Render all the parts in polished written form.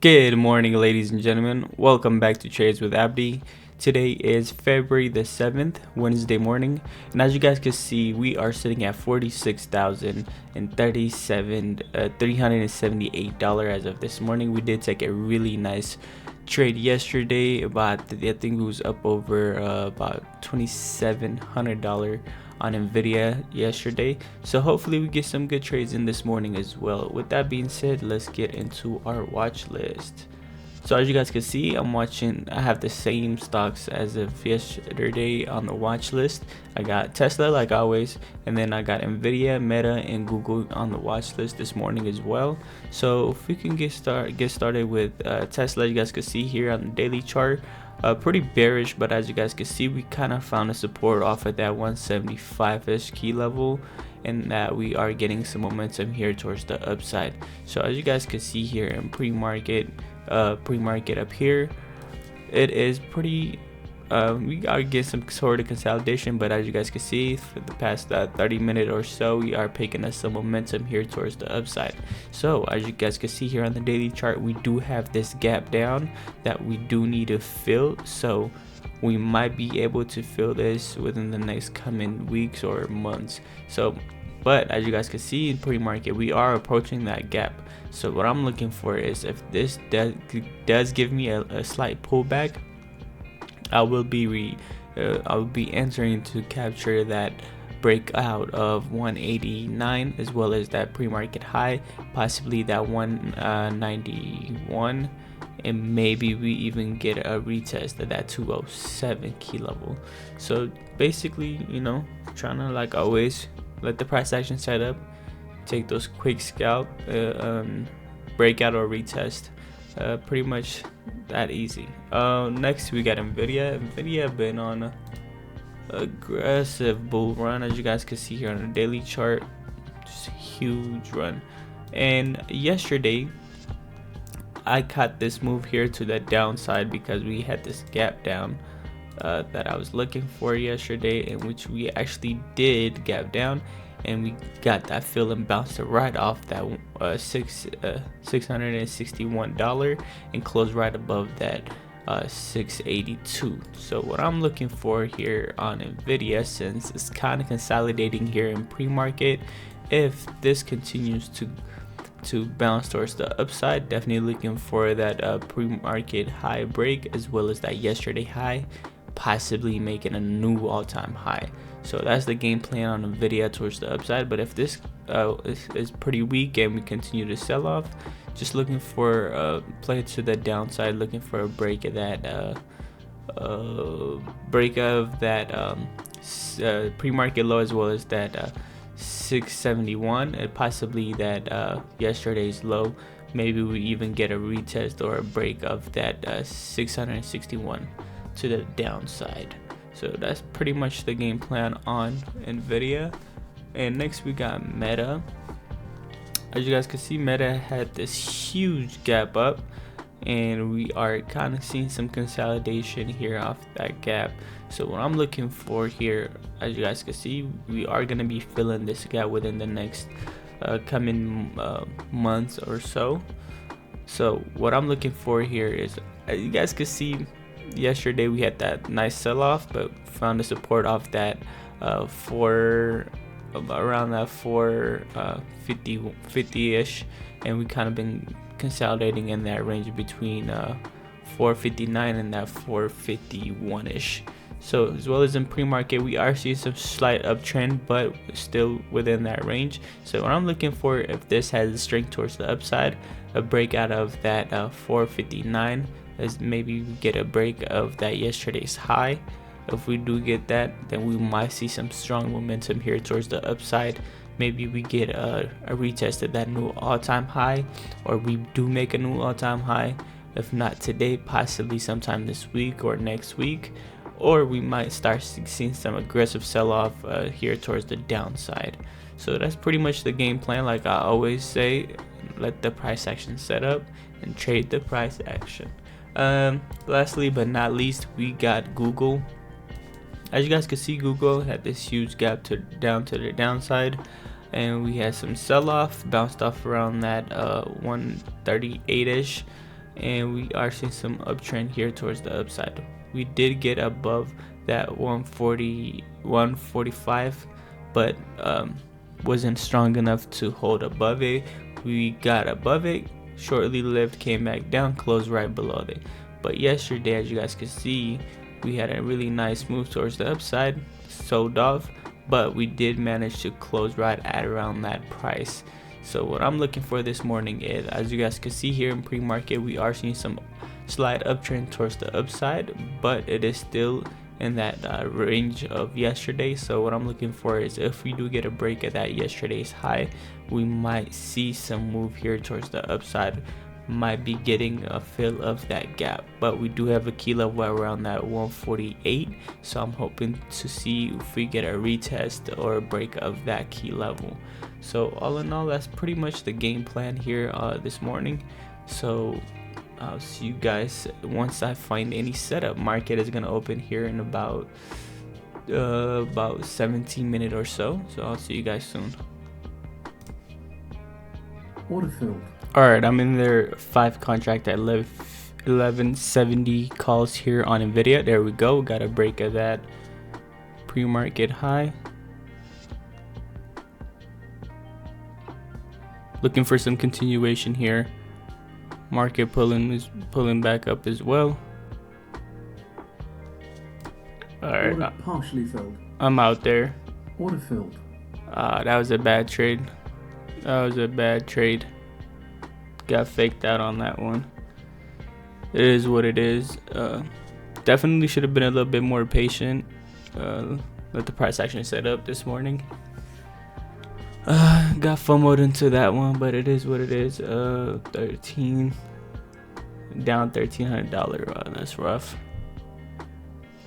Good morning, ladies and gentlemen. Welcome back to Trades with Abdi. Today is February the 7th, Wednesday morning, and as you guys can see, we are sitting at $378 as of this morning. We did take a really nice trade yesterday. I think it was up over about $2,700 on Nvidia yesterday, so hopefully we get some good trades in this morning as well. With that being said, let's get into our watch list. So as you guys can see, I have the same stocks as of yesterday on the watch list. I got Tesla like always, and then I got Nvidia, Meta, and Google on the watch list this morning as well. So if we can get started with Tesla, you guys can see here on the daily chart, pretty bearish, but as you guys can see, we kind of found a support off at that 175-ish key level, and that we are getting some momentum here towards the upside. So as you guys can see here in pre-market up here, it is pretty we are getting some sort of consolidation, but as you guys can see, for the past 30 minutes or so, we are picking up some momentum here towards the upside. So as you guys can see here on the daily chart, we do have this gap down that we do need to fill, so we might be able to fill this within the next coming weeks or months. But as you guys can see in pre-market, we are approaching that gap. So what I'm looking for is, if this does give me a slight pullback, I will be entering to capture that breakout of 189, as well as that pre-market high, possibly that 191, and maybe we even get a retest of that 207 key level. So basically, trying to, like always, let the price action set up, take those quick scalp, breakout or retest. Pretty much that easy. Next we got Nvidia been on a aggressive bull run, as you guys can see here on the daily chart. Just a huge run, and yesterday I caught this move here to the downside because we had this gap down that I was looking for yesterday, in which we actually did gap down, and we got that fill and bounced right off that $661 and closed right above that 682. So what I'm looking for here on Nvidia, since it's kind of consolidating here in pre-market, if this continues to bounce towards the upside, definitely looking for that pre-market high break, as well as that yesterday high, possibly making a new all-time high. So that's the game plan on Nvidia towards the upside. But if this is pretty weak and we continue to sell off, just looking for play to the downside, looking for a break of that pre-market low, as well as that 671, and possibly that yesterday's low. Maybe we even get a retest or a break of that 661 to the downside. So that's pretty much the game plan on Nvidia. And next we got Meta. As you guys can see, Meta had this huge gap up, and we are kind of seeing some consolidation here off that gap. So what I'm looking for here, as you guys can see, we are going to be filling this gap within the next coming months or so. So what I'm looking for here is, as you guys can see, yesterday we had that nice sell-off, but found a support off that around that 450-ish, and we kind of been consolidating in that range between 459 and that 451-ish. So as well as in pre-market, we are seeing some slight uptrend, but still within that range. So what I'm looking for, if this has a strength towards the upside, a breakout of that 459, as maybe we get a break of that yesterday's high. If we do get that, then we might see some strong momentum here towards the upside. Maybe we get a retest of that new all-time high, or we do make a new all-time high. If not today, possibly sometime this week or next week, or we might start seeing some aggressive sell-off here towards the downside. So that's pretty much the game plan. Like I always say, let the price action set up and trade the price action. Lastly but not least, we got Google. As you guys can see, Google had this huge gap down to the downside, and we had some sell-off, bounced off around that 138-ish, and we are seeing some uptrend here towards the upside. We did get above that 140 145, but wasn't strong enough to hold above it. We got above it, shortly lived, came back down, closed right below it. But yesterday, as you guys can see, we had a really nice move towards the upside, sold off, but we did manage to close right at around that price. So what I'm looking for this morning is, as you guys can see here in pre-market, we are seeing some slight uptrend towards the upside, but it is still in that range of yesterday. So what I'm looking for is, if we do get a break at that yesterday's high, we might see some move here towards the upside, might be getting a fill of that gap. But we do have a key level around that 148, so I'm hoping to see if we get a retest or a break of that key level. So all in all, that's pretty much the game plan here this morning. So I'll see you guys once I find any setup. Market is gonna open here in about 17 minutes or so. So I'll see you guys soon. Order filled. All right, I'm in there 5 contract at 1170 calls here on Nvidia. There we go. Got a break of that pre-market high. Looking for some continuation here. Market pulling back up as well. All right, Order partially filled. I'm out there. Order filled. That was a bad trade. That was a bad trade. Got faked out on that one. It is what it is. Definitely should have been a little bit more patient. Let the price action set up this morning. Got FOMO'd into that one, but it is what it is. 13 down, $1,300. That's rough.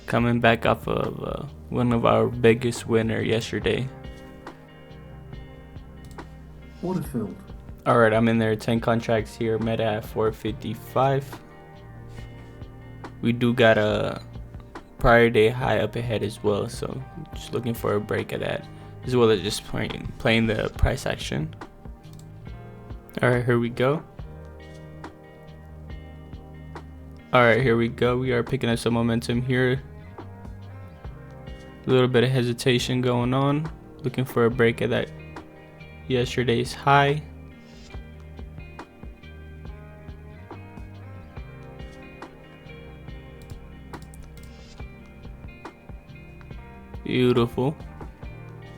Coming back off of one of our biggest winner yesterday. Order filled. All right, I'm in there 10 contracts here, meta at 455. We do got a prior day high up ahead as well, so just looking for a break of that, as well as just playing the price action. All right, here we go. All right, here we go. We are picking up some momentum here. A little bit of hesitation going on. Looking for a break of that yesterday's high. Beautiful.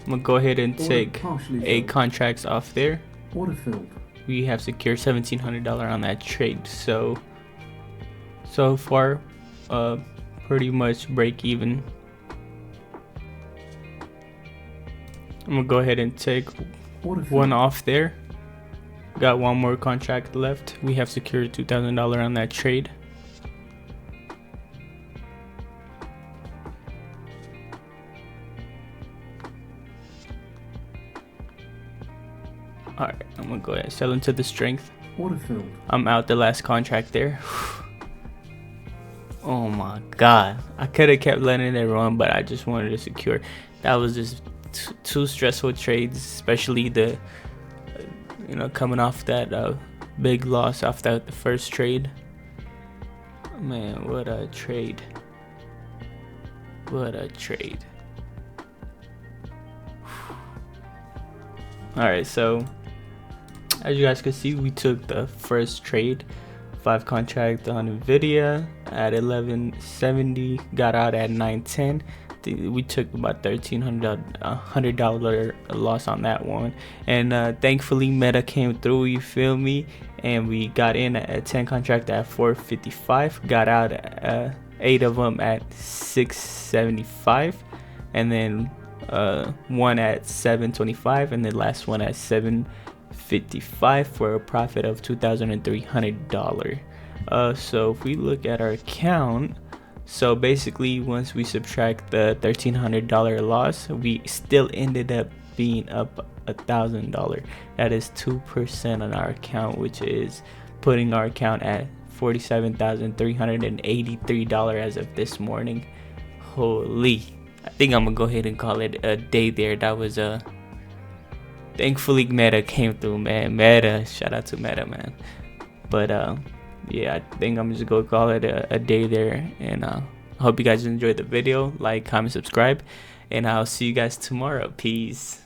I'm gonna go ahead and take 8 contracts off there. Order filled. We have secured $1,700 on that trade. So far, pretty much break even. I'm gonna go ahead and take one off there. Got one more contract left. We have secured $2,000 on that trade. Alright, I'm gonna go ahead and sell into the strength. Order filled. I'm out the last contract there. Oh my god. I could have kept letting it run, but I just wanted to secure. That was just two stressful trades, especially the coming off that big loss off the first trade. Man, what a trade. What a trade. Alright, so as you guys can see, we took the first trade, 5 contract on Nvidia at 1170, got out at 910. We took about $1,300 loss on that one, and thankfully Meta came through, you feel me, and we got in at a 10 contract at 455, got out 8 of them at 675, and then one at 725, and the last one at 755 for a profit of $2,300. So if we look at our account, so basically once we subtract the $1,300 loss, we still ended up being up $1,000. That is 2% on our account, which is putting our account at $47,383 as of this morning. Holy, I think I'm gonna go ahead and call it a day there. That was thankfully Meta came through, man. Meta, shout out to Meta, man. But yeah, I think I'm just gonna call it a day there. And I hope you guys enjoyed the video. Like, comment, subscribe, and I'll see you guys tomorrow. Peace.